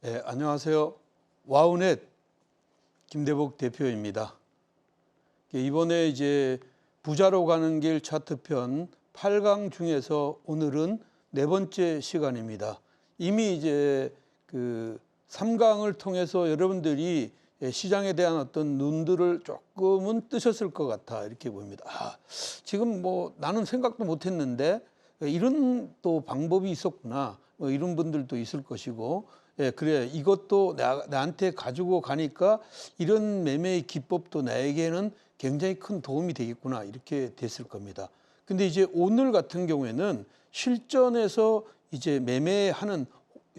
네, 안녕하세요. 와우넷 김대복 대표입니다. 이번에 이제 부자로 가는 길 차트편 8강 중에서 오늘은 네 번째 시간입니다. 이미 이제 그 3강을 통해서 여러분들이 시장에 대한 어떤 눈들을 조금은 뜨셨을 것 같아 이렇게 보입니다. 지금 뭐 나는 생각도 못했는데 이런 또 방법이 있었구나. 뭐 이런 분들도 있을 것이고, 그래 이것도 나한테 가지고 가니까 이런 매매의 기법도 나에게는 굉장히 큰 도움이 되겠구나 이렇게 됐을 겁니다. 근데 이제 오늘 같은 경우에는 실전에서 이제 매매하는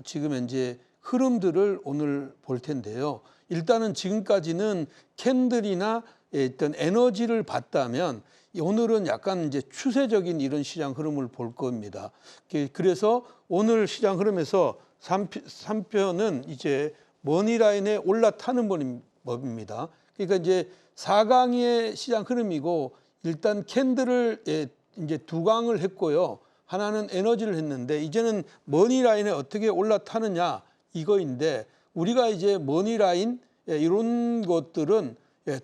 지금 현재 흐름들을 오늘 볼 텐데요. 일단은 지금까지는 캔들이나 어떤 에너지를 봤다면 오늘은 약간 이제 추세적인 이런 시장 흐름을 볼 겁니다. 그래서 오늘 시장 흐름에서 3편은 이제 머니라인에 올라타는 법입니다. 그러니까 이제 4강의 시장 흐름이고 일단 캔들을 이제 2강을 했고요. 하나는 에너지를 했는데 이제는 머니라인에 어떻게 올라타느냐 이거인데 우리가 이제 머니라인 이런 것들은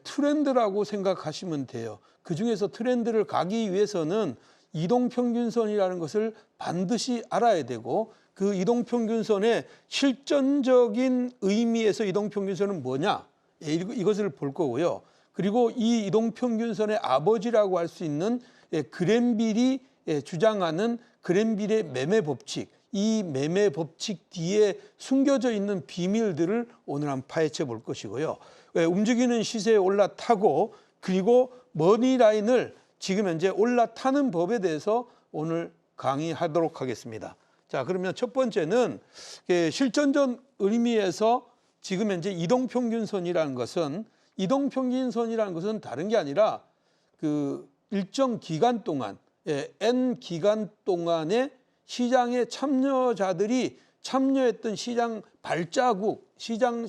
트렌드라고 생각하시면 돼요. 그중에서 트렌드를 가기 위해서는 이동평균선이라는 것을 반드시 알아야 되고 그 이동평균선의 실전적인 의미에서 이동평균선은 뭐냐 이것을 볼 거고요. 그리고 이 이동평균선의 아버지라고 할 수 있는 그랜빌이 주장하는 그랜빌의 매매 법칙, 이 매매 법칙 뒤에 숨겨져 있는 비밀들을 오늘 한번 파헤쳐 볼 것이고요. 움직이는 시세에 올라타고 그리고 머니라인을 지금 현재 올라타는 법에 대해서 오늘 강의하도록 하겠습니다. 자, 그러면 첫 번째는 실전적 의미에서 지금 현재 이동평균선이라는 것은 다른 게 아니라 그 일정 기간 동안 N 기간 동안에 시장의 참여자들이 참여했던 시장 발자국, 시장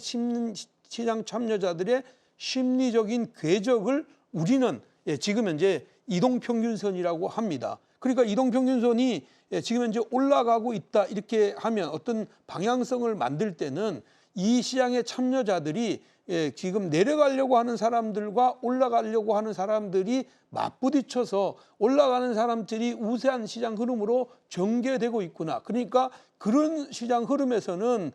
참여자들의 심리적인 궤적을 우리는 지금 현재 이동평균선이라고 합니다. 그러니까 이동평균선이 지금 현재 올라가고 있다 이렇게 하면 어떤 방향성을 만들 때는 이 시장의 참여자들이 지금 내려가려고 하는 사람들과 올라가려고 하는 사람들이 맞부딪혀서 올라가는 사람들이 우세한 시장 흐름으로 전개되고 있구나. 그러니까 그런 시장 흐름에서는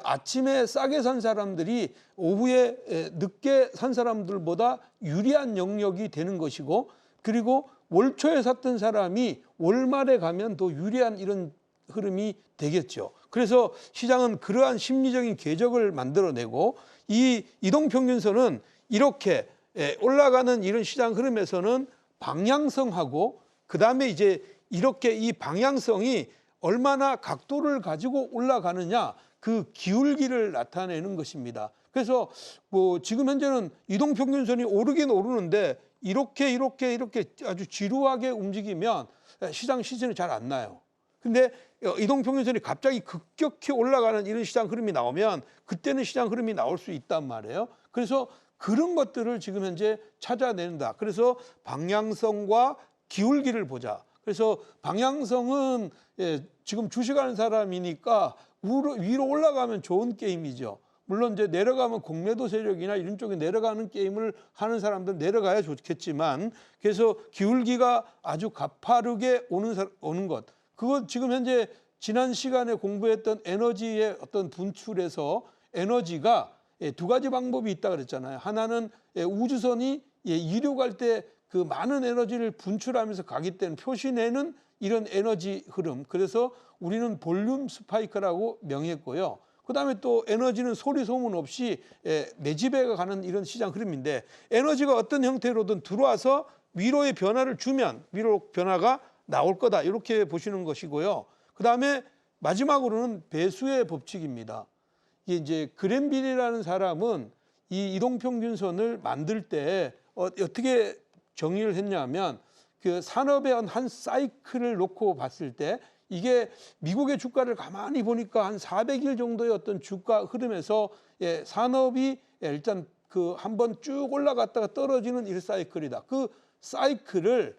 아침에 싸게 산 사람들이 오후에 늦게 산 사람들보다 유리한 영역이 되는 것이고 그리고 월초에 샀던 사람이 월말에 가면 더 유리한 이런 흐름이 되겠죠. 그래서 시장은 그러한 심리적인 궤적을 만들어내고 이 이동평균선은 이렇게 올라가는 이런 시장 흐름에서는 방향성하고 그다음에 이제 이렇게 이 방향성이 얼마나 각도를 가지고 올라가느냐 그 기울기를 나타내는 것입니다. 그래서 뭐 지금 현재는 이동평균선이 오르긴 오르는데 이렇게 아주 지루하게 움직이면 시장 시선이 잘 안 나요. 근데 이동평균선이 갑자기 급격히 올라가는 이런 시장 흐름이 나오면 그때는 시장 흐름이 나올 수 있단 말이에요. 그래서 그런 것들을 지금 현재 찾아낸다. 그래서 방향성과 기울기를 보자. 그래서 방향성은 지금 주식하는 사람이니까 위로 올라가면 좋은 게임이죠. 물론 이제 내려가면 공매도 세력이나 이런 쪽에 내려가는 게임을 하는 사람들은 내려가야 좋겠지만 그래서 기울기가 아주 가파르게 오는 것. 그거 지금 현재 지난 시간에 공부했던 에너지의 어떤 분출에서 에너지가 두 가지 방법이 있다 그랬잖아요. 하나는 우주선이 이륙할 때 그 많은 에너지를 분출하면서 가기 때문에 표시내는 이런 에너지 흐름. 그래서 우리는 볼륨 스파이크라고 명했고요. 그다음에 또 에너지는 소리 소문 없이 매집해 가는 이런 시장 흐름인데 에너지가 어떤 형태로든 들어와서 위로의 변화를 주면 위로 변화가 나올 거다 이렇게 보시는 것이고요. 그다음에 마지막으로는 배수의 법칙입니다. 이게 이제 그랜빌이라는 사람은 이 이동평균선을 만들 때 어떻게 정의를 했냐면 그 산업의 한 사이클을 놓고 봤을 때 이게 미국의 주가를 가만히 보니까 한 400일 정도의 어떤 주가 흐름에서 산업이 일단 그 한번 쭉 올라갔다가 떨어지는 이 사이클이다. 그 사이클을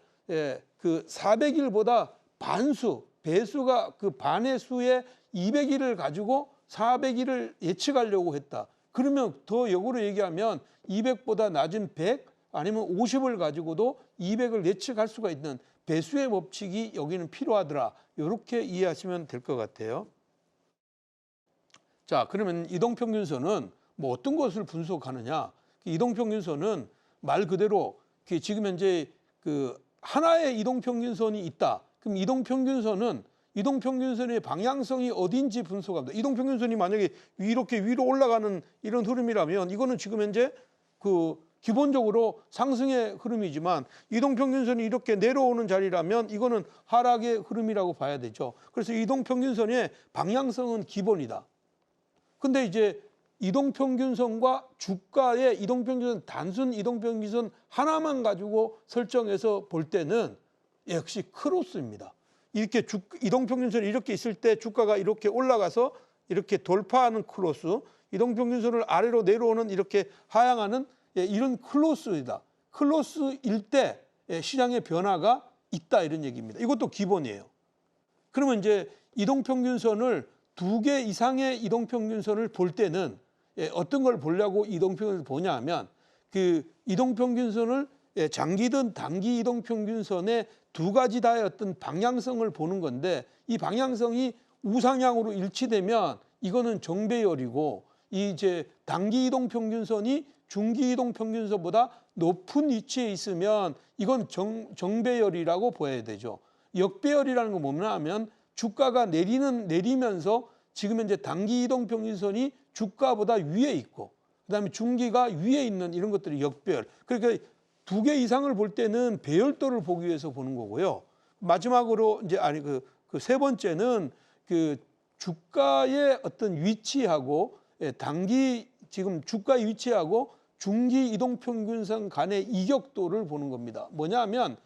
그 400일보다 반수, 배수가 그 반의 수의 200일을 가지고 400일을 예측하려고 했다. 그러면 더 역으로 얘기하면 200보다 낮은 100 아니면 50을 가지고도 200을 예측할 수가 있는 배수의 법칙이 여기는 필요하더라. 이렇게 이해하시면 될 것 같아요. 자, 그러면 이동평균선은 뭐 어떤 것을 분석하느냐? 이동평균선은 말 그대로 지금 현재 그 하나의 이동평균선이 있다. 그럼 이동평균선의 방향성이 어딘지 분석합니다. 이동평균선이 만약에 이렇게 위로 올라가는 이런 흐름이라면 이거는 지금 현재 그 기본적으로 상승의 흐름이지만 이동평균선이 이렇게 내려오는 자리라면 이거는 하락의 흐름이라고 봐야 되죠. 그래서 이동평균선의 방향성은 기본이다. 근데 이제 이동평균선과 주가의 이동평균선, 단순 이동평균선 하나만 가지고 설정해서 볼 때는 역시 크로스입니다. 이렇게 이동평균선이 이렇게 있을 때 주가가 이렇게 올라가서 이렇게 돌파하는 크로스, 이동평균선을 아래로 내려오는 이렇게 하향하는 이런 클로스이다. 클로스일 때 시장의 변화가 있다 이런 얘기입니다. 이것도 기본이에요. 그러면 이제 이동평균선을 2개 이상의 이동평균선을 볼 때는 어떤 걸 보려고 이동평균선을 보냐 하면 그 이동평균선을 장기든 단기 이동평균선의 두 가지 다의 어떤 방향성을 보는 건데 이 방향성이 우상향으로 일치되면 이거는 정배열이고 이제 단기 이동평균선이 중기 이동평균선보다 높은 위치에 있으면 이건 정배열이라고 보아야 되죠. 역배열이라는 건 뭐냐 하면 주가가 내리면서 지금 현재 단기 이동평균선이 주가보다 위에 있고 그다음에 중기가 위에 있는 이런 것들이 역배열. 그러니까 2개 이상을 볼 때는 배열도를 보기 위해서 보는 거고요. 마지막으로 이제 그 세 번째는 그 주가의 어떤 위치하고 단기 지금 주가의 위치하고 중기 이동평균선 간의 이격도를 보는 겁니다. 뭐냐면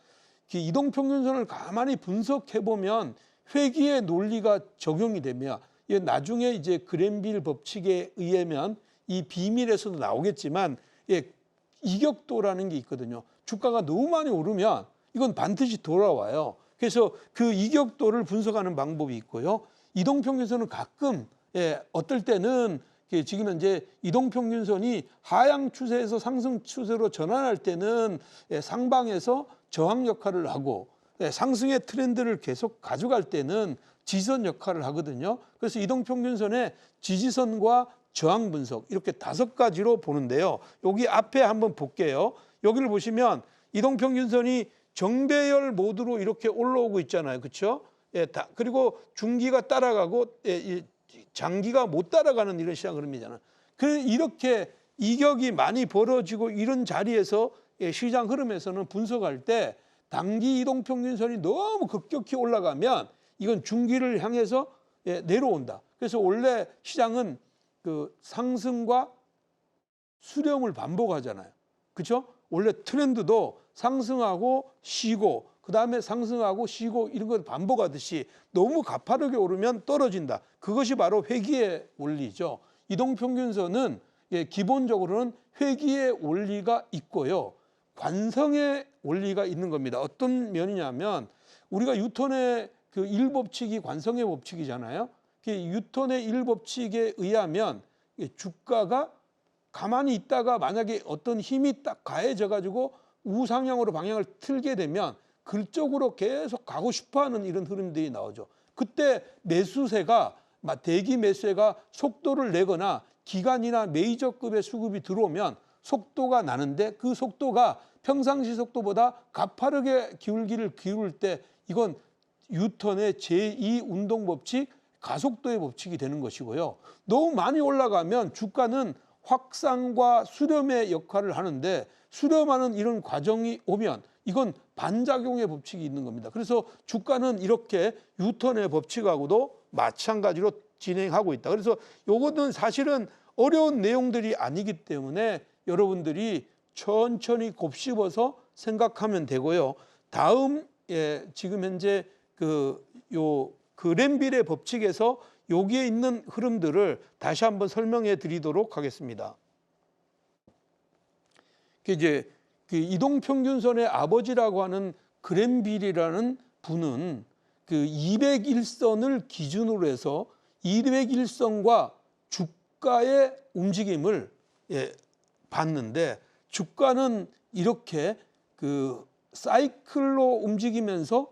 이동평균선을 가만히 분석해 보면 회귀의 논리가 적용이 되면 나중에 이제 그랜빌 법칙에 의하면 이 비밀에서도 나오겠지만 이격도라는 게 있거든요. 주가가 너무 많이 오르면 이건 반드시 돌아와요. 그래서 그 이격도를 분석하는 방법이 있고요. 이동평균선은 가끔 어떨 때는 지금 현재 이동평균선이 하향 추세에서 상승 추세로 전환할 때는 상방에서 저항 역할을 하고 상승의 트렌드를 계속 가져갈 때는 지지선 역할을 하거든요. 그래서 이동평균선의 지지선과 저항 분석 이렇게 5가지로 보는데요. 여기 앞에 한번 볼게요. 여기를 보시면 이동평균선이 정배열 모드로 이렇게 올라오고 있잖아요. 그렇죠? 그리고 중기가 따라가고 장기가 못 따라가는 이런 시장 흐름이잖아요. 이렇게 이격이 많이 벌어지고 이런 자리에서 시장 흐름에서는 분석할 때 단기 이동평균선이 너무 급격히 올라가면 이건 중기를 향해서 내려온다. 그래서 원래 시장은 그 상승과 수렴을 반복하잖아요. 그렇죠? 원래 트렌드도 상승하고 쉬고 그다음에 상승하고 쉬고 이런 걸 반복하듯이 너무 가파르게 오르면 떨어진다. 그것이 바로 회귀의 원리죠. 이동평균선은 기본적으로는 회귀의 원리가 있고요. 관성의 원리가 있는 겁니다. 어떤 면이냐면 우리가 뉴턴의 그 1법칙이 관성의 법칙이잖아요. 뉴턴의 1법칙에 의하면 주가가 가만히 있다가 만약에 어떤 힘이 딱 가해져 가지고 우상향으로 방향을 틀게 되면 그쪽으로 계속 가고 싶어하는 이런 흐름들이 나오죠. 그때 매수세가 대기 매수세가 속도를 내거나 기관이나 메이저급의 수급이 들어오면 속도가 나는데 그 속도가 평상시 속도보다 가파르게 기울 때 이건 뉴턴의 제2 운동법칙 가속도의 법칙이 되는 것이고요. 너무 많이 올라가면 주가는 확산과 수렴의 역할을 하는데 수렴하는 이런 과정이 오면 이건 반작용의 법칙이 있는 겁니다. 그래서 주가는 이렇게 뉴턴의 법칙하고도 마찬가지로 진행하고 있다. 그래서 이것은 사실은 어려운 내용들이 아니기 때문에 여러분들이 천천히 곱씹어서 생각하면 되고요. 다음 지금 현재 그랜빌의 법칙에서 여기에 있는 흐름들을 다시 한번 설명해 드리도록 하겠습니다. 이제 그 이동평균선의 아버지라고 하는 그랜빌이라는 분은 그 201선을 기준으로 해서 200일선과 주가의 움직임을 봤는데, 주가는 이렇게 그 사이클로 움직이면서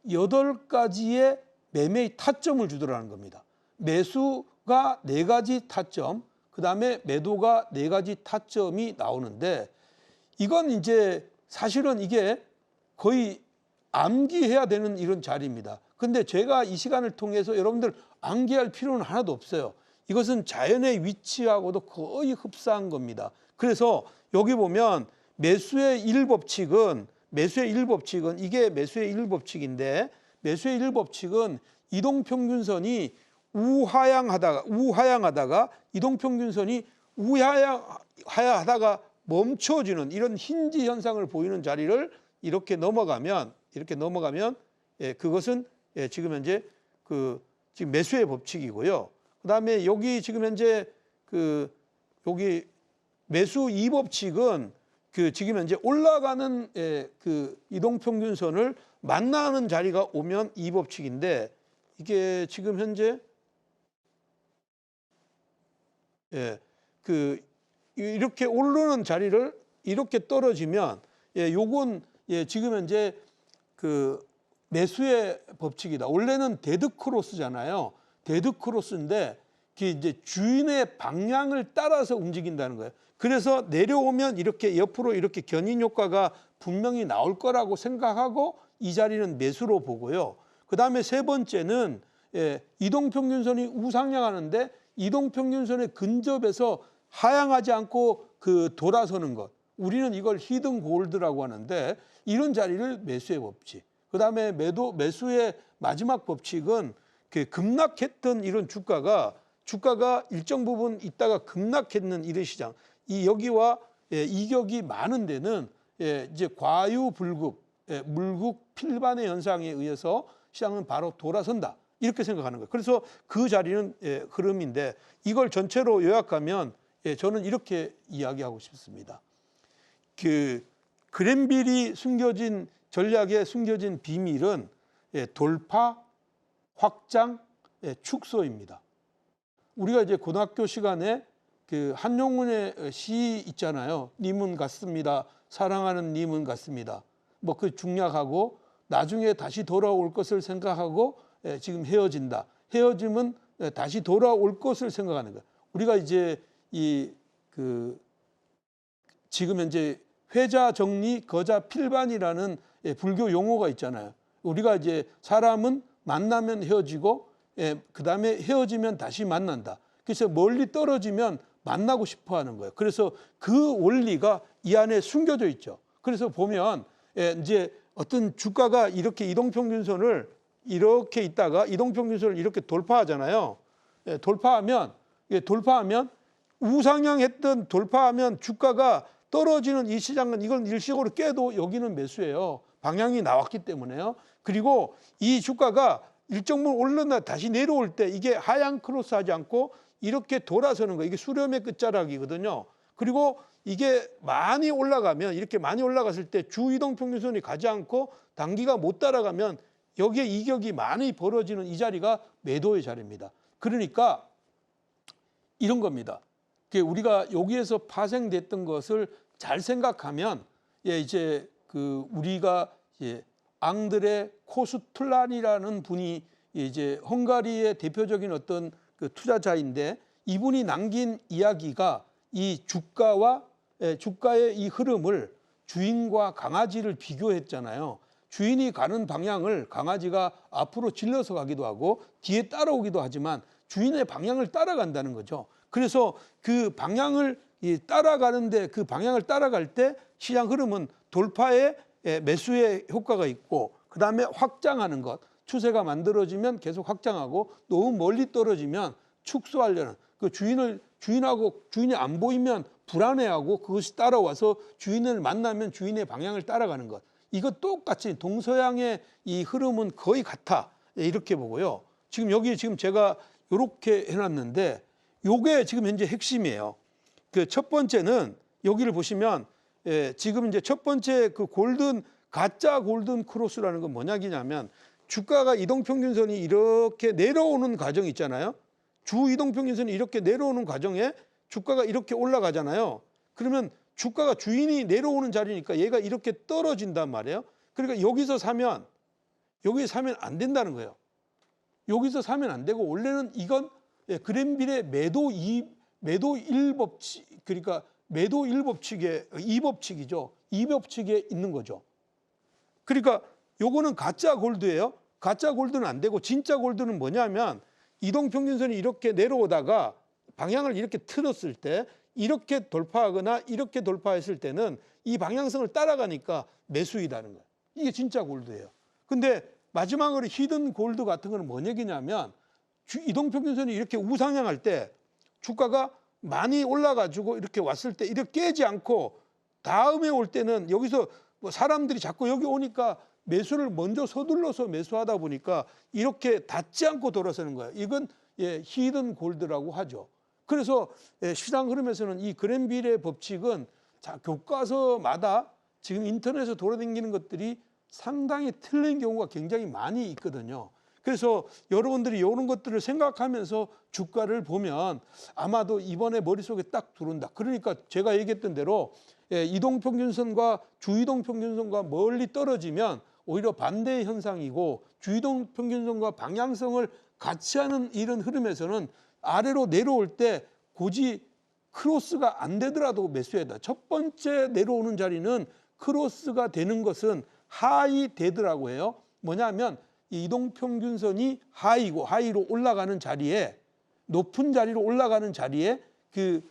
8가지의 매매의 타점을 주더라는 겁니다. 매수가 4가지 타점, 그 다음에 매도가 4가지 타점이 나오는데, 이건 이제 사실은 이게 거의 암기해야 되는 이런 자리입니다. 근데 제가 이 시간을 통해서 여러분들 암기할 필요는 하나도 없어요. 이것은 자연의 위치하고도 거의 흡사한 겁니다. 그래서 여기 보면 매수의 1법칙은 이게 매수의 1법칙인데, 매수의 1법칙은 이동평균선이 우하향하다가 이동평균선이 우하향하다가 멈춰지는 이런 힌지 현상을 보이는 자리를 이렇게 넘어가면 그것은 지금 현재 지금 매수의 법칙이고요. 그다음에 여기 지금 현재 여기 매수 2법칙은 지금 현재 올라가는 이동평균선을 만나는 자리가 오면 2법칙인데, 이게 지금 현재 이렇게 오르는 자리를 이렇게 떨어지면 요건 지금 현재 매수의 법칙이다. 원래는 데드크로스잖아요. 데드크로스인데 이제 주인의 방향을 따라서 움직인다는 거예요. 그래서 내려오면 이렇게 옆으로 이렇게 견인 효과가 분명히 나올 거라고 생각하고 이 자리는 매수로 보고요. 그 다음에 세 번째는 이동평균선이 우상향하는데 이동평균선에 근접해서 하향하지 않고 돌아서는 것. 우리는 이걸 히든 골드라고 하는데, 이런 자리를 매수의 법칙. 그 다음에 매수의 마지막 법칙은 급락했던 이런 주가가 일정 부분 있다가 급락했는 이런 시장. 이 여기와 이격이 많은 데는 이제 과유불급, 물국 필반의 현상에 의해서 시장은 바로 돌아선다. 이렇게 생각하는 거예요. 그래서 그 자리는 흐름인데, 이걸 전체로 요약하면 저는 이렇게 이야기하고 싶습니다. 그랜빌이 숨겨진 전략에 숨겨진 비밀은 돌파, 확장, 축소입니다. 우리가 이제 고등학교 시간에 한용운의 시 있잖아요. 님은 같습니다. 사랑하는 님은 같습니다. 뭐 중략하고 나중에 다시 돌아올 것을 생각하고 지금 헤어진다. 헤어짐은 다시 돌아올 것을 생각하는 거예요. 우리가 이제 지금 현재 회자 정리 거자 필반이라는 불교 용어가 있잖아요. 우리가 이제 사람은 만나면 헤어지고 그 다음에 헤어지면 다시 만난다. 그래서 멀리 떨어지면 만나고 싶어 하는 거예요. 그래서 그 원리가 이 안에 숨겨져 있죠. 그래서 보면 이제 어떤 주가가 이렇게 이동평균선을 이렇게 있다가 이동평균선을 이렇게 돌파하잖아요. 돌파하면 우상향했던 돌파하면 주가가 떨어지는 이 시장은 이건 일시적으로 깨도 여기는 매수예요. 방향이 나왔기 때문에요. 그리고 이 주가가 일정 부분 올랐다 다시 내려올 때 이게 하향 크로스하지 않고 이렇게 돌아서는 거예요. 이게 수렴의 끝자락이거든요. 그리고 이게 많이 올라가면, 이렇게 많이 올라갔을 때 주이동평균선이 가지 않고 단기가 못 따라가면 여기에 이격이 많이 벌어지는 이 자리가 매도의 자리입니다. 그러니까 이런 겁니다. 우리가 여기에서 파생됐던 것을 잘 생각하면 이제 우리가 앙드레 코스툴란이라는 분이 이제 헝가리의 대표적인 어떤 투자자인데, 이분이 남긴 이야기가 이 주가의 이 흐름을 주인과 강아지를 비교했잖아요. 주인이 가는 방향을 강아지가 앞으로 질러서 가기도 하고 뒤에 따라오기도 하지만 주인의 방향을 따라간다는 거죠. 그래서 그 방향을 따라가는데, 그 방향을 따라갈 때 시장 흐름은 돌파에 매수의 효과가 있고, 그 다음에 확장하는 것, 추세가 만들어지면 계속 확장하고, 너무 멀리 떨어지면 축소하려는, 주인이 안 보이면 불안해하고 그것이 따라와서 주인을 만나면 주인의 방향을 따라가는 것. 이거 똑같이 동서양의 이 흐름은 거의 같아. 이렇게 보고요. 지금 제가 이렇게 해놨는데, 요게 지금 현재 핵심이에요. 첫 번째는 여기를 보시면 지금 이제 첫 번째 가짜 골든 크로스라는 건 뭐냐면, 주가가 이동평균선이 이렇게 내려오는 과정이 있잖아요. 주 이동평균선이 이렇게 내려오는 과정에 주가가 이렇게 올라가잖아요. 그러면 주가가 주인이 내려오는 자리니까 얘가 이렇게 떨어진단 말이에요. 그러니까 여기서 사면 안 된다는 거예요. 여기서 사면 안 되고 원래는 이건 그랜빌의 매도 1법칙, 그러니까 매도 1법칙에 2법칙이죠. 2법칙에 있는 거죠. 그러니까 요거는 가짜 골드예요. 가짜 골드는 안 되고 진짜 골드는 뭐냐면 이동평균선이 이렇게 내려오다가 방향을 이렇게 틀었을 때 이렇게 돌파하거나 이렇게 돌파했을 때는 이 방향성을 따라가니까 매수이다는 거예요. 이게 진짜 골드예요. 근데 마지막으로 히든 골드 같은 거는 뭔 얘기냐면 이동평균선이 이렇게 우상향할 때 주가가 많이 올라가지고 이렇게 왔을 때 이렇게 깨지 않고 다음에 올 때는 여기서 뭐 사람들이 자꾸 여기 오니까 매수를 먼저 서둘러서 매수하다 보니까 이렇게 닿지 않고 돌아서는 거예요. 이건 히든 골드라고 하죠. 그래서 시장 흐름에서는 이 그랜빌의 법칙은 교과서마다 지금 인터넷에 돌아다니는 것들이 상당히 틀린 경우가 굉장히 많이 있거든요. 그래서 여러분들이 이런 것들을 생각하면서 주가를 보면 아마도 이번에 머릿속에 딱 들어온다. 그러니까 제가 얘기했던 대로 이동평균선과 주이동평균선과 멀리 떨어지면 오히려 반대의 현상이고 주이동평균선과 방향성을 같이 하는 이런 흐름에서는 아래로 내려올 때 굳이 크로스가 안 되더라도 매수해야 돼. 첫 번째 내려오는 자리는 크로스가 되는 것은 하이 데드라고 해요. 뭐냐면 이동평균선이 하이로 올라가는 자리에 높은 자리로 올라가는 자리에 그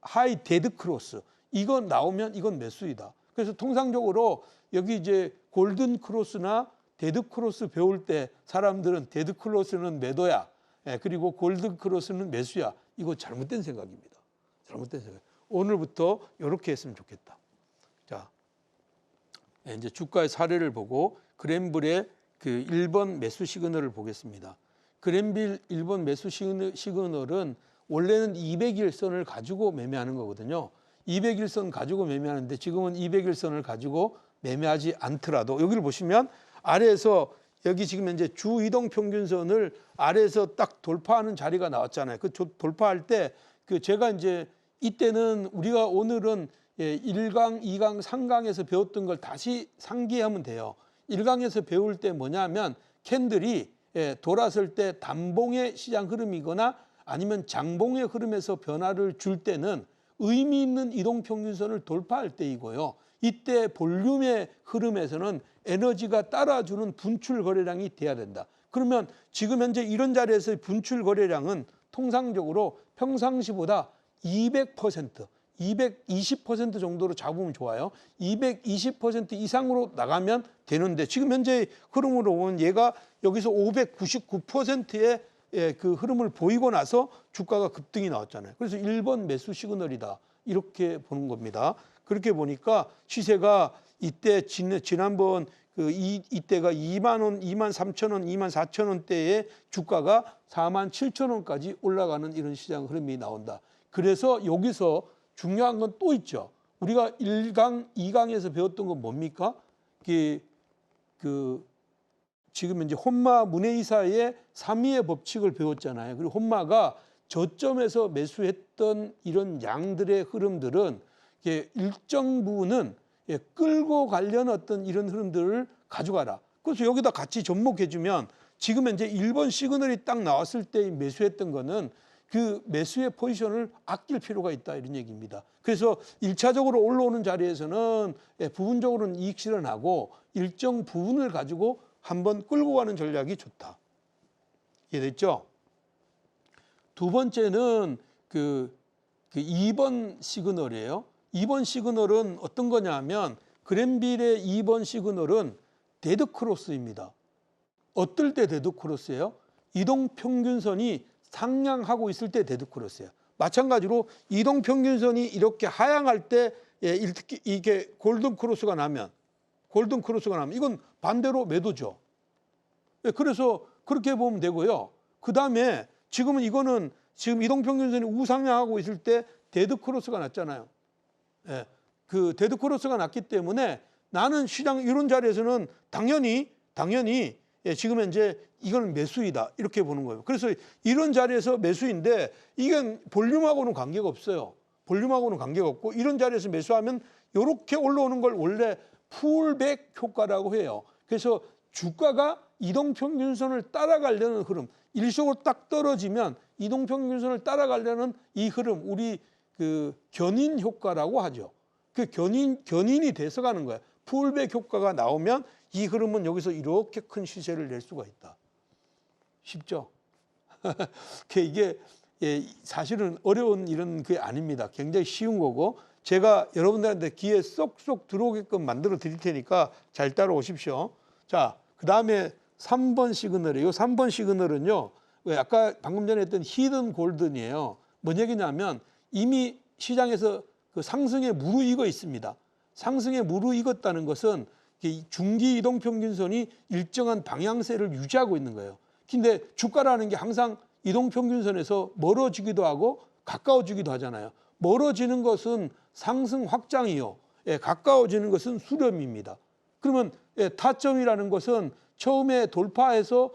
하이 데드 크로스 이거 나오면 이건 매수이다. 그래서 통상적으로 여기 이제 골든 크로스나 데드 크로스 배울 때 사람들은 데드 크로스는 매도야. 그리고 골든 크로스는 매수야. 이거 잘못된 생각입니다. 잘못된 생각. 오늘부터 이렇게 했으면 좋겠다. 자, 이제 주가의 사례를 보고 그랜빌의 그 1번 매수 시그널을 보겠습니다. 그랜빌 1번 매수 시그널은 원래는 200일선을 가지고 매매하는 거거든요. 200일선 가지고 매매하는데 지금은 200일선을 가지고 매매하지 않더라도 여기를 보시면 아래에서 여기 지금 현재 주 이동 평균선을 아래에서 딱 돌파하는 자리가 나왔잖아요. 그 돌파할 때 그 제가 이제 이때는 우리가 오늘은 1강, 2강, 3강에서 배웠던 걸 다시 상기하면 돼요. 1강에서 배울 때 뭐냐면 캔들이 돌았을 때 단봉의 시장 흐름이거나 아니면 장봉의 흐름에서 변화를 줄 때는 의미 있는 이동평균선을 돌파할 때이고요. 이때 볼륨의 흐름에서는 에너지가 따라주는 분출 거래량이 돼야 된다. 그러면 지금 현재 이런 자리에서 분출 거래량은 통상적으로 평상시보다 200%, 220% 정도로 잡으면 좋아요. 220% 이상으로 나가면 되는데 지금 현재 흐름으로 보면 얘가 여기서 599%의 그 흐름을 보이고 나서 주가가 급등이 나왔잖아요. 그래서 1번 매수 시그널이다. 이렇게 보는 겁니다. 그렇게 보니까 시세가 이때 지난번 이때가 2만 원, 2만 3천 원, 2만 4천 원대의 주가가 4만 7천 원까지 올라가는 이런 시장 흐름이 나온다. 그래서 여기서 중요한 건 또 있죠. 우리가 1강, 2강에서 배웠던 건 뭡니까? 지금 이제 혼마 문해이사의 3위의 법칙을 배웠잖아요. 그리고 혼마가 저점에서 매수했던 이런 양들의 흐름들은 일정 부분은 끌고 가려는 어떤 이런 흐름들을 가져가라. 그래서 여기다 같이 접목해주면 지금 현재 1번 시그널이 딱 나왔을 때 매수했던 거는 그 매수의 포지션을 아낄 필요가 있다 이런 얘기입니다. 그래서 1차적으로 올라오는 자리에서는 부분적으로는 이익 실현하고 일정 부분을 가지고 한번 끌고 가는 전략이 좋다. 이해됐죠? 두 번째는 그 2번 시그널이에요. 2번 시그널은 어떤 거냐면 그랜빌의 2번 시그널은 데드 크로스입니다. 어떨 때 데드 크로스예요? 이동평균선이 상향하고 있을 때 데드 크로스예요. 마찬가지로 이동평균선이 이렇게 하향할 때 이게 골든 크로스가 나면 이건 반대로 매도죠. 그래서 그렇게 보면 되고요. 그 다음에 지금은 이거는 지금 이동평균선이 우상향하고 있을 때 데드 크로스가 났잖아요. 그 데드 크로스가 났기 때문에 나는 시장 이런 자리에서는 당연히 지금 현재 이거는 매수이다 이렇게 보는 거예요. 그래서 이런 자리에서 매수인데 이게 볼륨하고는 관계가 없어요. 볼륨하고는 관계가 없고 이런 자리에서 매수하면 이렇게 올라오는 걸 원래 풀백 효과라고 해요. 그래서 주가가 이동평균선을 따라가려는 흐름, 일시적으로 딱 떨어지면 이동평균선을 따라가려는 이 흐름, 우리 그 견인 효과라고 하죠. 그 견인이 돼서 가는 거예요. 풀백 효과가 나오면 이 흐름은 여기서 이렇게 큰 시세를 낼 수가 있다. 쉽죠? 이게 사실은 어려운 이런 게 아닙니다. 굉장히 쉬운 거고 제가 여러분들한테 귀에 쏙쏙 들어오게끔 만들어 드릴 테니까 잘 따라오십시오. 자, 그 다음에 3번 시그널이에요. 3번 시그널은요. 아까 방금 전에 했던 히든 골든이에요. 뭔 얘기냐면 이미 시장에서 그 상승에 무르익어 있습니다. 상승에 무르익었다는 것은 중기 이동평균선이 일정한 방향세를 유지하고 있는 거예요. 근데 주가라는 게 항상 이동평균선에서 멀어지기도 하고 가까워지기도 하잖아요. 멀어지는 것은 상승 확장이요. 가까워지는 것은 수렴입니다. 그러면 타점이라는 것은 처음에 돌파해서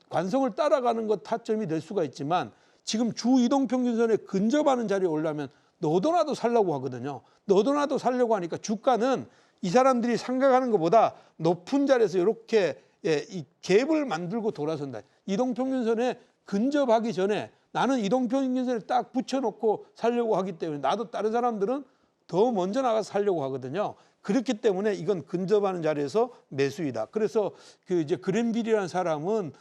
관성을 따라가는 것 타점이 될 수가 있지만 지금 주 이동평균선에 근접하는 자리에 오려면 너도나도 살려고 하거든요. 너도나도 살려고 하니까 주가는 이 사람들이 생각하는 것보다 높은 자리에서 이렇게 이 갭을 만들고 돌아선다. 이동평균선에 근접하기 전에 나는 이동평균선에 딱 붙여놓고 살려고 하기 때문에 나도 다른 사람들은 더 먼저 나가서 살려고 하거든요. 그렇기 때문에 이건 근접하는 자리에서 매수이다. 그래서 그 이제 그랜빌이라는 사람은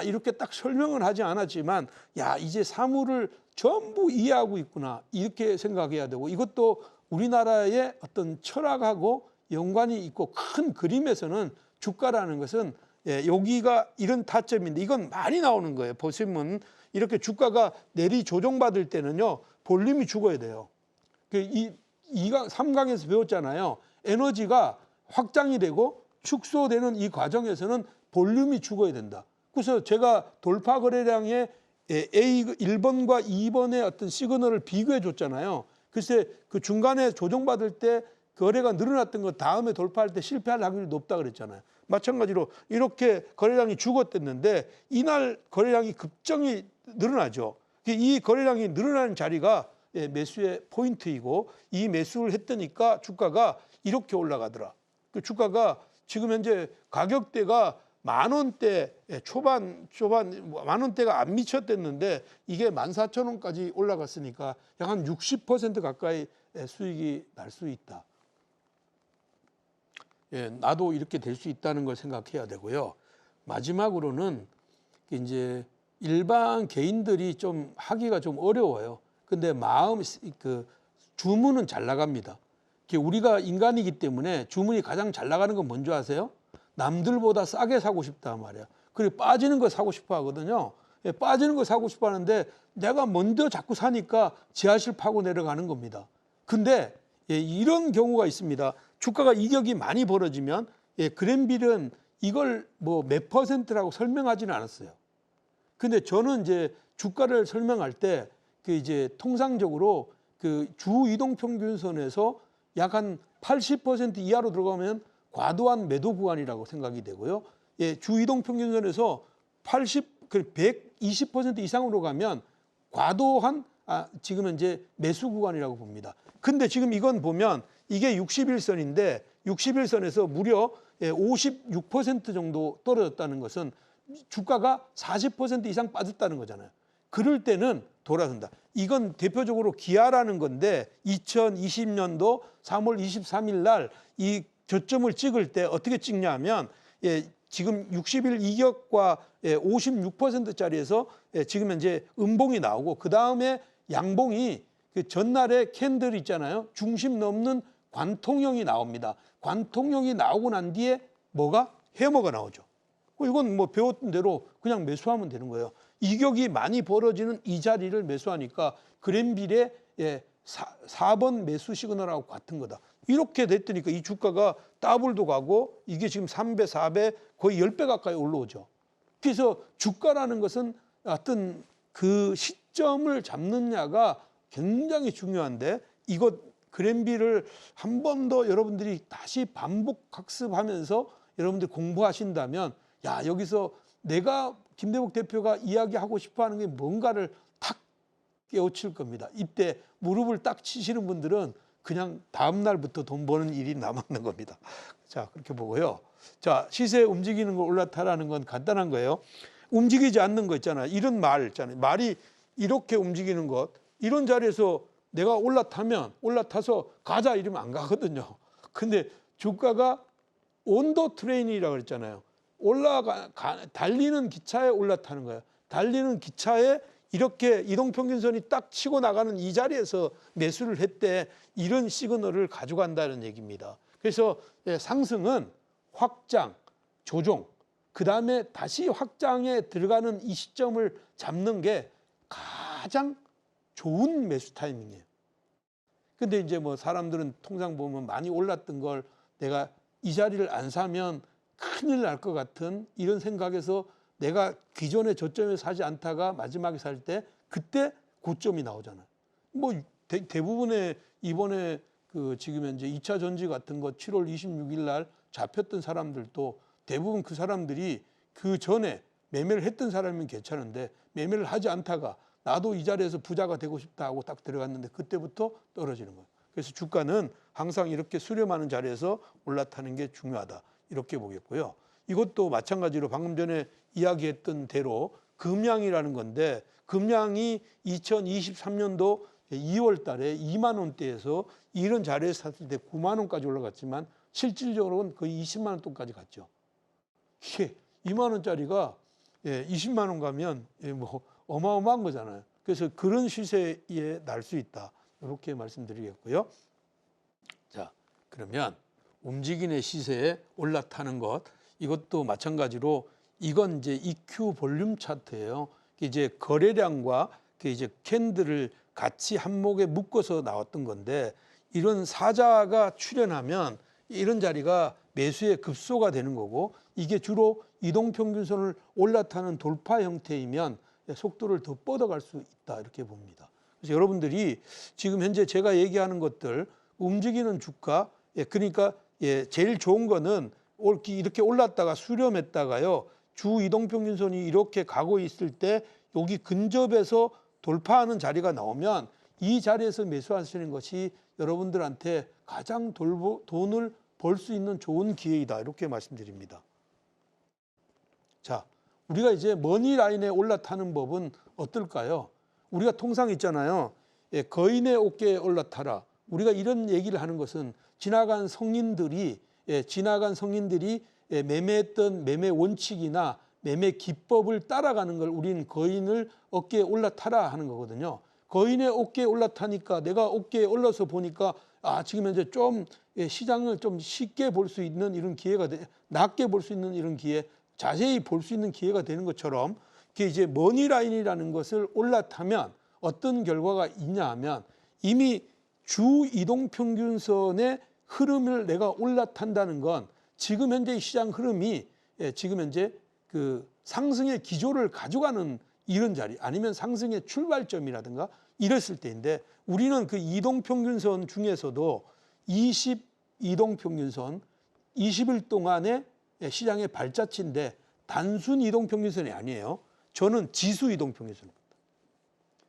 이렇게 딱 설명을 하지 않았지만 야 이제 사물을 전부 이해하고 있구나 이렇게 생각해야 되고 이것도 우리나라의 어떤 철학하고 연관이 있고 큰 그림에서는 주가라는 것은 여기가 이런 타점인데 이건 많이 나오는 거예요. 보시면 이렇게 주가가 내리 조정받을 때는요 볼륨이 죽어야 돼요. 이 3강에서 배웠잖아요. 에너지가 확장이 되고 축소되는 이 과정에서는 볼륨이 죽어야 된다. 그래서 제가 돌파 거래량의 A 1번과 2번의 어떤 시그널을 비교해 줬잖아요. 글쎄 그 중간에 조정받을 때 거래가 늘어났던 것 다음에 돌파할 때 실패할 확률이 높다 그랬잖아요. 마찬가지로 이렇게 거래량이 죽었댔는데 이날 거래량이 급정이 늘어나죠. 이 거래량이 늘어나는 자리가 매수의 포인트이고 이 매수를 했더니까 주가가 이렇게 올라가더라. 그 주가가 지금 현재 가격대가 10,000원대 초반 10,000원대가 안 미쳤댔는데 이게 14,000원까지 올라갔으니까 약 한 60% 가까이 수익이 날 수 있다. 나도 이렇게 될 수 있다는 걸 생각해야 되고요. 마지막으로는 이제 일반 개인들이 좀 하기가 좀 어려워요. 근데 주문은 잘 나갑니다. 우리가 인간이기 때문에 주문이 가장 잘 나가는 건 뭔지 아세요? 남들보다 싸게 사고 싶단 말이야. 그리고 빠지는 거 사고 싶어 하거든요. 빠지는 거 사고 싶어 하는데 내가 먼저 자꾸 사니까 지하실 파고 내려가는 겁니다. 근데 이런 경우가 있습니다. 주가가 이격이 많이 벌어지면 그랜빌은 이걸 뭐 몇 %라고 설명하지는 않았어요. 근데 저는 이제 주가를 설명할 때 이제 통상적으로 그 주 이동평균선에서 약 한 80% 이하로 들어가면 과도한 매도 구간이라고 생각이 되고요. 주 이동평균선에서 120% 이상으로 가면 과도한 지금 현재 매수 구간이라고 봅니다. 근데 지금 이건 보면 이게 61선인데 61선에서 무려 56% 정도 떨어졌다는 것은 주가가 40% 이상 빠졌다는 거잖아요. 그럴 때는 돌아선다. 이건 대표적으로 기아라는 건데 2020년도 3월 23일 날 이 저점을 찍을 때 어떻게 찍냐면 지금 60일 이격과 56%짜리에서 지금 현재 음봉이 나오고 그 다음에 양봉이 그 전날에 캔들 있잖아요. 중심 넘는 관통형이 나옵니다. 관통형이 나오고 난 뒤에 뭐가? 해머가 나오죠. 이건 뭐 배웠던 대로 그냥 매수하면 되는 거예요. 이격이 많이 벌어지는 이 자리를 매수하니까 그랜빌의 4번 매수 시그널하고 같은 거다. 이렇게 됐더니까 이 주가가 더블도 가고 이게 지금 3배, 4배 거의 10배 가까이 올라오죠. 그래서 주가라는 것은 어떤 그 시점을 잡느냐가 굉장히 중요한데 이것 그랜빌을 한 번 더 여러분들이 다시 반복 학습하면서 여러분들이 공부하신다면 야, 여기서 내가 김대복 대표가 이야기하고 싶어 하는 게 뭔가를 탁 깨우칠 겁니다. 이때 무릎을 딱 치시는 분들은 그냥 다음 날부터 돈 버는 일이 남았는 겁니다. 자, 그렇게 보고요. 자, 시세 움직이는 걸 올라타라는 건 간단한 거예요. 움직이지 않는 거 있잖아요. 이런 말 있잖아요. 말이 이렇게 움직이는 것, 이런 자리에서 내가 올라타서 가자 이러면 안 가거든요. 근데 주가가 온더 트레인이라고 그랬잖아요. 달리는 기차에 올라타는 거예요. 달리는 기차에 이렇게 이동평균선이 딱 치고 나가는 이 자리에서 매수를 했대. 이런 시그널을 가져간다는 얘기입니다. 그래서 상승은 확장, 조정, 그 다음에 다시 확장에 들어가는 이 시점을 잡는 게 가장 좋은 매수 타이밍이에요. 근데 이제 뭐 사람들은 통상 보면 많이 올랐던 걸 내가 이 자리를 안 사면 큰일 날 것 같은 이런 생각에서 내가 기존의 저점에 사지 않다가 마지막에 살 때 그때 고점이 나오잖아요. 뭐 대부분의 이번에 그 지금 현재 2차 전지 같은 거 7월 26일 날 잡혔던 사람들도 대부분 그 사람들이 그 전에 매매를 했던 사람이면 괜찮은데 매매를 하지 않다가 나도 이 자리에서 부자가 되고 싶다 하고 딱 들어갔는데 그때부터 떨어지는 거예요. 그래서 주가는 항상 이렇게 수렴하는 자리에서 올라타는 게 중요하다. 이렇게 보겠고요. 이것도 마찬가지로 방금 전에 이야기했던 대로 금양이라는 건데 금양이 2023년도 2월 달에 2만 원대에서 이런 자리에서 샀을 때 9만 원까지 올라갔지만 실질적으로는 거의 20만 원 돈까지 갔죠. 이게 2만 원짜리가 20만 원 가면 뭐 어마어마한 거잖아요. 그래서 그런 시세에 날 수 있다. 이렇게 말씀드리겠고요. 자, 그러면 움직이는 시세에 올라타는 것, 이것도 마찬가지로 이건 이제 EQ 볼륨 차트예요. 이제 거래량과 이제 캔들을 같이 한목에 묶어서 나왔던 건데 이런 사자가 출현하면 이런 자리가 매수의 급소가 되는 거고 이게 주로 이동평균선을 올라타는 돌파 형태이면 속도를 더 뻗어갈 수 있다 이렇게 봅니다. 그래서 여러분들이 지금 현재 제가 얘기하는 것들 움직이는 주가 그러니까 제일 좋은 거는 이렇게 올랐다가 수렴했다가요 주 이동평균선이 이렇게 가고 있을 때 여기 근접해서 돌파하는 자리가 나오면 이 자리에서 매수하시는 것이 여러분들한테 가장 돈을 벌 수 있는 좋은 기회이다 이렇게 말씀드립니다. 자, 우리가 이제 머니라인에 올라타는 법은 어떨까요? 우리가 통상 있잖아요. 거인의 어깨에 올라타라. 우리가 이런 얘기를 하는 것은 지나간 성인들이 매매했던 매매 원칙이나 매매 기법을 따라가는 걸 우리는 거인을 어깨에 올라타라 하는 거거든요. 거인의 어깨에 올라타니까 내가 어깨에 올라서 보니까 지금 현재 좀 시장을 좀 쉽게 볼 수 있는 이런 기회가 낮게 볼 수 있는 이런 기회, 자세히 볼 수 있는 기회가 되는 것처럼 그게 이제 머니라인이라는 것을 올라타면 어떤 결과가 있냐 하면 이미 주 이동평균선의 흐름을 내가 올라탄다는 건 지금 현재 시장 흐름이 지금 현재 그 상승의 기조를 가져가는 이런 자리 아니면 상승의 출발점이라든가 이랬을 때인데 우리는 그 이동평균선 중에서도 20이동평균선 20일 동안의 시장의 발자취인데 단순 이동평균선이 아니에요. 저는 지수 이동평균선입니다.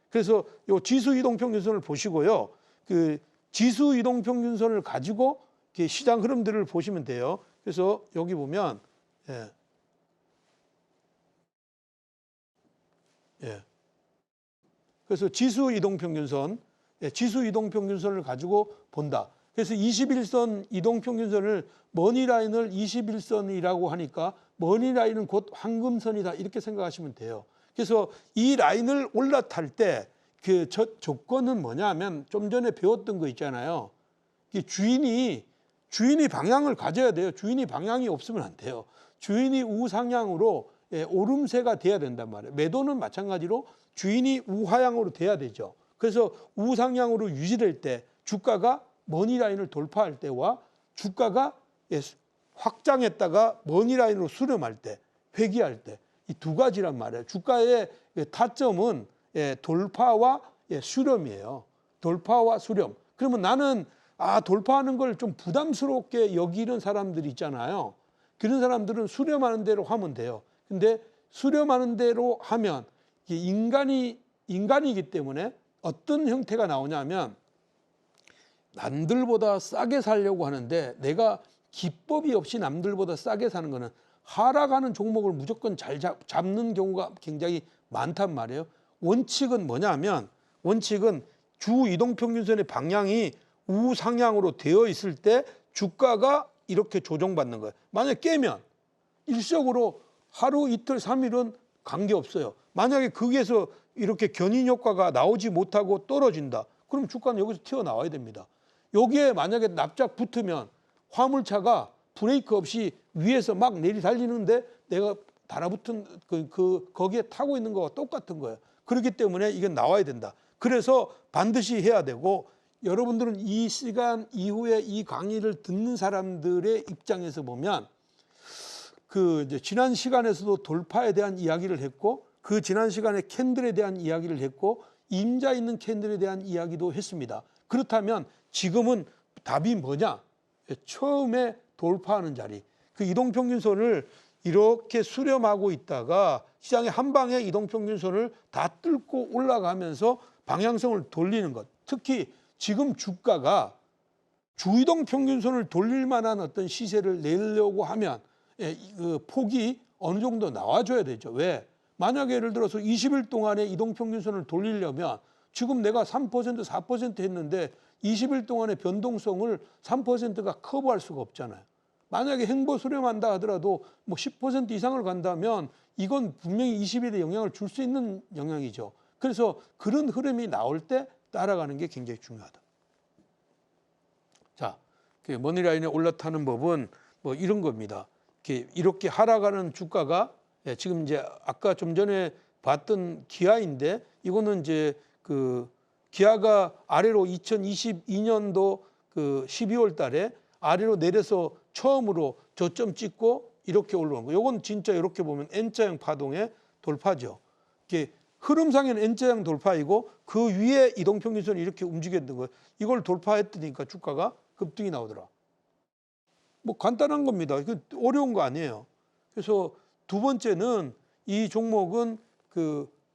그래서 이 지수 이동평균선을 보시고요. 그 지수 이동평균선을 가지고 시장 흐름들을 보시면 돼요. 그래서 여기 보면 그래서 지수 이동평균선을 가지고 본다. 그래서 21선 이동평균선을 머니라인을 21선이라고 하니까 머니라인은 곧 황금선이다 이렇게 생각하시면 돼요. 그래서 이 라인을 올라탈 때 그 조건은 뭐냐 하면 좀 전에 배웠던 거 있잖아요. 주인이 방향을 가져야 돼요. 주인이 방향이 없으면 안 돼요. 주인이 우상향으로 오름세가 돼야 된단 말이에요. 매도는 마찬가지로 주인이 우하향으로 돼야 되죠. 그래서 우상향으로 유지될 때 주가가 머니라인을 돌파할 때와 주가가 확장했다가 머니라인으로 수렴할 때, 회귀할 때 이 두 가지란 말이에요. 주가의 타점은 돌파와 수렴이에요. 돌파와 수렴. 그러면 나는 돌파하는 걸 좀 부담스럽게 여기는 사람들이 있잖아요. 그런 사람들은 수렴하는 대로 하면 돼요. 근데 수렴하는 대로 하면 인간이기 때문에 어떤 형태가 나오냐면 남들보다 싸게 살려고 하는데 내가 기법이 없이 남들보다 싸게 사는 거는 하락하는 종목을 무조건 잘 잡는 경우가 굉장히 많단 말이에요. 원칙은 뭐냐면 원칙은 주 이동평균선의 방향이 우상향으로 되어 있을 때 주가가 이렇게 조정받는 거예요. 만약에 깨면 일시적으로 하루 이틀 3일은 관계없어요. 만약에 거기에서 이렇게 견인 효과가 나오지 못하고 떨어진다. 그럼 주가는 여기서 튀어나와야 됩니다. 여기에 만약에 납작 붙으면 화물차가 브레이크 없이 위에서 막 내리달리는데 내가 달아붙은 거기에 타고 있는 거와 똑같은 거예요. 그렇기 때문에 이건 나와야 된다. 그래서 반드시 해야 되고, 여러분들은 이 시간 이후에 이 강의를 듣는 사람들의 입장에서 보면 이제 지난 시간에서도 돌파에 대한 이야기를 했고, 그 지난 시간에 캔들에 대한 이야기를 했고, 임자 있는 캔들에 대한 이야기도 했습니다. 그렇다면 지금은 답이 뭐냐? 처음에 돌파하는 자리, 그 이동평균선을 이렇게 수렴하고 있다가 시장의 한 방에 이동평균선을 다 뚫고 올라가면서 방향성을 돌리는 것. 특히 지금 주가가 주이동평균선을 돌릴 만한 어떤 시세를 내려고 하면 그 폭이 어느 정도 나와줘야 되죠. 왜? 만약에 예를 들어서 20일 동안에 이동평균선을 돌리려면 지금 내가 3%, 4% 했는데 20일 동안의 변동성을 3%가 커버할 수가 없잖아요. 만약에 행보 수렴한다 하더라도 뭐 10% 이상을 간다면 이건 분명히 20일에 영향을 줄 수 있는 영향이죠. 그래서 그런 흐름이 나올 때 따라가는 게 굉장히 중요하다. 자, 머니라인에 올라타는 법은 뭐 이런 겁니다. 이렇게 하락하는 주가가 지금 이제 아까 좀 전에 봤던 기아인데, 이거는 이제 기아가 아래로 2022년도 12월 달에 아래로 내려서 처음으로 저점 찍고 이렇게 올라오는 거. 이건 진짜 이렇게 보면 N자형 파동의 돌파죠. 이게 흐름상에는 N자형 돌파이고 그 위에 이동평균선이 이렇게 움직였던 거예요. 이걸 돌파했으니까 주가가 급등이 나오더라. 뭐 간단한 겁니다. 이거 어려운 거 아니에요. 그래서 두 번째는 이 종목은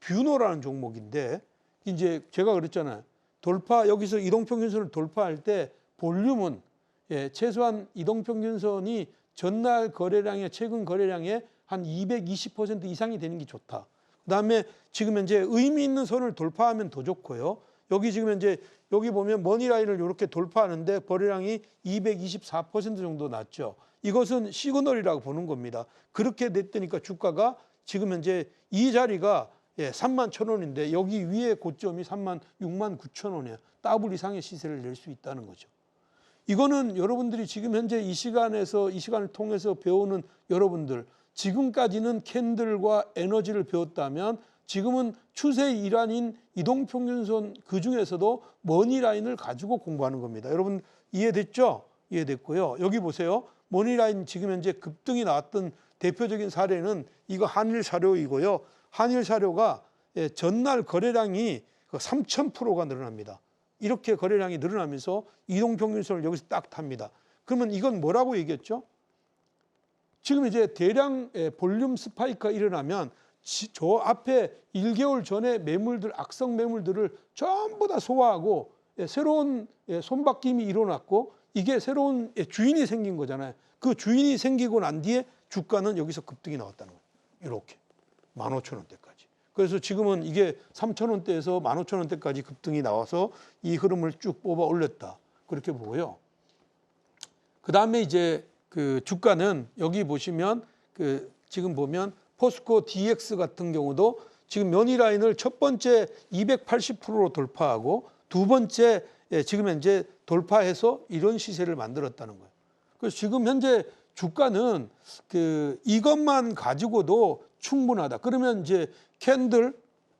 뷰노라는 종목인데, 이제 제가 그랬잖아요. 여기서 이동평균선을 돌파할 때 볼륨은 최소한 이동평균선이 전날 거래량의 최근 거래량의 한 220% 이상이 되는 게 좋다. 그다음에 지금 현재 의미 있는 선을 돌파하면 더 좋고요. 여기 지금 현재 여기 보면 머니라인을 이렇게 돌파하는데 거래량이 224% 정도 났죠. 이것은 시그널이라고 보는 겁니다. 그렇게 됐다니까 주가가 지금 현재 이 자리가 31,000원인데 여기 위에 고점이 69,000원이에요. 더블 이상의 시세를 낼 수 있다는 거죠. 이거는 여러분들이 지금 현재 이 시간을 통해서 배우는 여러분들, 지금까지는 캔들과 에너지를 배웠다면 지금은 추세의 일환인 이동평균선 그중에서도 머니라인을 가지고 공부하는 겁니다. 여러분 이해됐죠? 이해됐고요. 여기 보세요. 머니라인 지금 현재 급등이 나왔던 대표적인 사례는 이거 한일사료이고요. 한일사료가 전날 거래량이 3,000%가 늘어납니다. 이렇게 거래량이 늘어나면서 이동평균선을 여기서 딱 탑니다. 그러면 이건 뭐라고 얘기했죠? 지금 이제 대량 볼륨 스파이크가 일어나면 저 앞에 1개월 전에 매물들, 악성 매물들을 전부 다 소화하고 새로운 손바뀜이 일어났고 이게 새로운 주인이 생긴 거잖아요. 그 주인이 생기고 난 뒤에 주가는 여기서 급등이 나왔다는 거예요. 이렇게 15,000원대까지. 그래서 지금은 이게 3,000원대에서 15,000원대까지 급등이 나와서 이 흐름을 쭉 뽑아 올렸다. 그렇게 보고요. 그 다음에 이제 주가는 여기 보시면 지금 보면 포스코 DX 같은 경우도 지금 머니라인을 첫 번째 280%로 돌파하고 두 번째 지금 현재 돌파해서 이런 시세를 만들었다는 거예요. 그래서 지금 현재 주가는 이것만 가지고도 충분하다. 그러면 이제 캔들,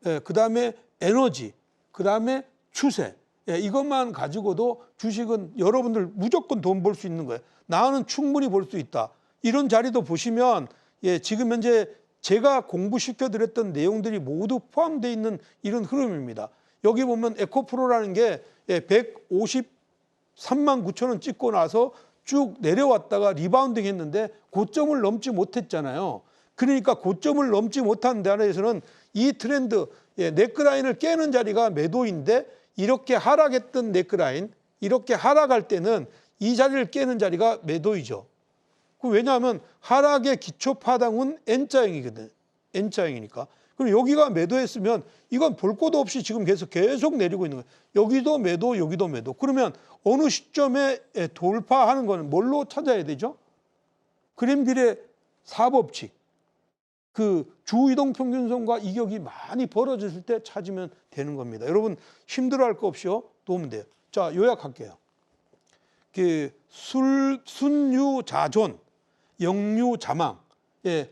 그 다음에 에너지, 그 다음에 추세, 이것만 가지고도 주식은 여러분들 무조건 돈 벌 수 있는 거예요. 나는 충분히 벌 수 있다. 이런 자리도 보시면 지금 현재 제가 공부시켜 드렸던 내용들이 모두 포함되어 있는 이런 흐름입니다. 여기 보면 에코프로라는 게 153만 9천 원 찍고 나서 쭉 내려왔다가 리바운딩 했는데 고점을 넘지 못했잖아요. 그러니까 고점을 넘지 못한 자리에서는 이 트렌드, 네크라인을 깨는 자리가 매도인데 이렇게 하락했던 네크라인, 이렇게 하락할 때는 이 자리를 깨는 자리가 매도이죠. 왜냐하면 하락의 기초 파동은 N자형이거든. N자형이니까. 그럼 여기가 매도했으면 이건 볼 것도 없이 지금 계속 내리고 있는 거예요. 여기도 매도, 여기도 매도. 그러면 어느 시점에 돌파하는 거는 뭘로 찾아야 되죠? 그랜빌의 4법칙. 그 주이동평균선과 이격이 많이 벌어졌을 때 찾으면 되는 겁니다. 여러분 힘들어할 거 없이요. 도우면 돼요. 자, 요약할게요. 그 순유자존, 영유자망.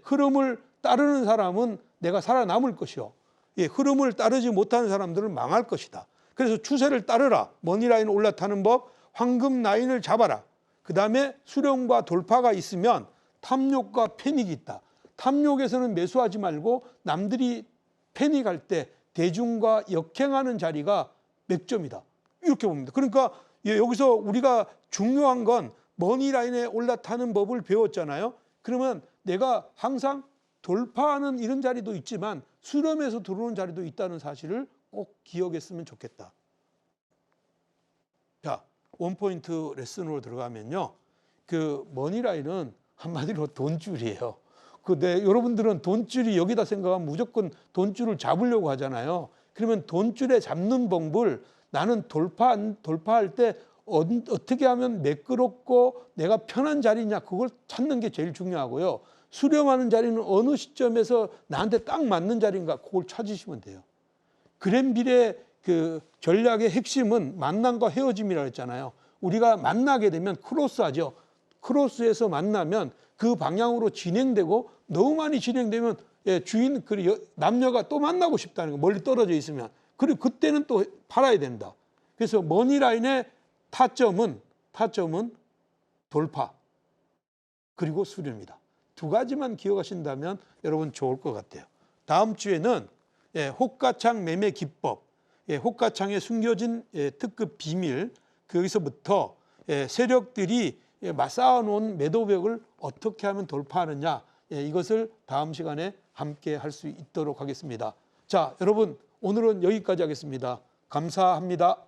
흐름을 따르는 사람은 내가 살아남을 것이요. 흐름을 따르지 못하는 사람들은 망할 것이다. 그래서 추세를 따르라. 머니라인 올라타는 법, 황금 라인을 잡아라. 그 다음에 수렴과 돌파가 있으면 탐욕과 패닉이 있다. 탐욕에서는 매수하지 말고 남들이 패닉할 때 대중과 역행하는 자리가 맥점이다. 이렇게 봅니다. 그러니까 여기서 우리가 중요한 건 머니라인에 올라타는 법을 배웠잖아요. 그러면 내가 항상 돌파하는 이런 자리도 있지만 수렴에서 들어오는 자리도 있다는 사실을 꼭 기억했으면 좋겠다. 자, 원포인트 레슨으로 들어가면요. 그 머니라인은 한마디로 돈줄이에요. 여러분들은 돈줄이 여기다 생각하면 무조건 돈줄을 잡으려고 하잖아요. 그러면 돈줄에 잡는 법을 나는 돌파할 때 어떻게 하면 매끄럽고 내가 편한 자리냐 그걸 찾는 게 제일 중요하고요. 수렴하는 자리는 어느 시점에서 나한테 딱 맞는 자리인가 그걸 찾으시면 돼요. 그랜빌의 그 전략의 핵심은 만남과 헤어짐이라고 했잖아요. 우리가 만나게 되면 크로스하죠. 크로스에서 만나면 그 방향으로 진행되고 너무 많이 진행되면 남녀가 또 만나고 싶다는 거 멀리 떨어져 있으면 그리고 그때는 또 팔아야 된다. 그래서 머니라인의 타점은 돌파 그리고 수렴입니다. 두 가지만 기억하신다면 여러분 좋을 것 같아요. 다음 주에는 호가창 매매 기법, 호가창에 숨겨진 특급 비밀, 거기서부터 세력들이 쌓아놓은 매도벽을 어떻게 하면 돌파하느냐, 이것을 다음 시간에 함께 할 수 있도록 하겠습니다. 자, 여러분 오늘은 여기까지 하겠습니다. 감사합니다.